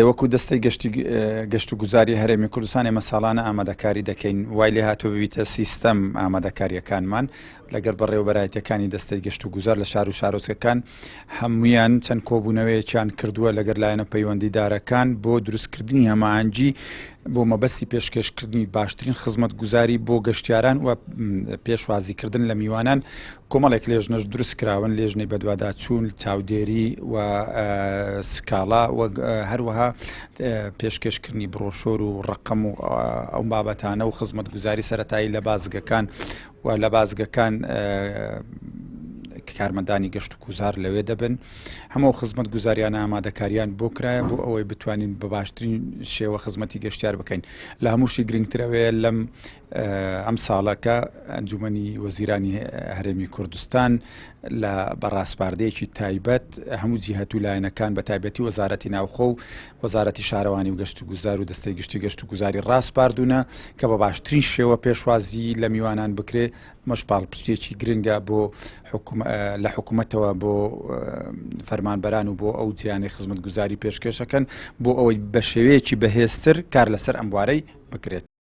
وەکو دەستەی گەشت و گوزاری هەرێمی کوردستان ئێمە ساڵانە ئامادەکاری دەکەین وای لێ هاتووە ببیتە سیستەم ئامادەکاریەکانمان لەگەڵ بەڕێوەبەرایەتەکانی دەستەی گەشت و گوزار لە شار و شارۆچکەکان هەمویان چەند کۆبوونەوەیەکیان کردووە لەگەر لایەنە پەیوەندیدارەکان بۆ دروستکردنی هەماهەنگی بۆ مەبەستی پێشکەشکردنی باشترین خزمەت گوزاری بۆ گەشتیاران و پێشوازیکردن لە میوانان کۆمەڵێک لێژنەش دروست کراون لێژنەی بەدواداچوون چاودێری و سکاڵا و هەروەها پێشکەشکردنی برۆشۆر و ڕقم و ئەو بابەتانە و خزمەت گوزاری سەرەتایی لە بازگەکان و لە بازگەکان کارمەندانی گەشت و گوزار لەوێ دەبن هەموو خزمەت گوزاریانە ئامادەکاریان بۆ کرایە بۆ ئەوەی بتوانین بە باشترین شێوە خزمەتی گەشتیار بکەین لە هەمووشی گرنگترەوەیە لەم ئەم ساڵەکە ئەنجومەنی وەزیرانی هەرێمی کوردستان لە بەڕاستپاردەیەکی تایبەت هەموو جیهەت و لایەنەکان بە تایبەتی وەزارەتی ناوخۆ و وەزارەتی شارەوانی و گەشت و گوزار و دەستەی گشتی گەشت و گوزاری ڕاستپاردوونە کە بە باشترین شێوە پێشوازی لە میوانان بکرێ مەش پاڵپشتێکی گرنگە بۆ لە حکوومەتەوە بۆ فەرمانبەران و بۆ ئەو جیهانی خزمەت گوزاری پێشکەشەکەن بۆ ئەوەی بە شێوەیەکی بەهێزتر کار لەسەر ئەم بوارەی بکرێت.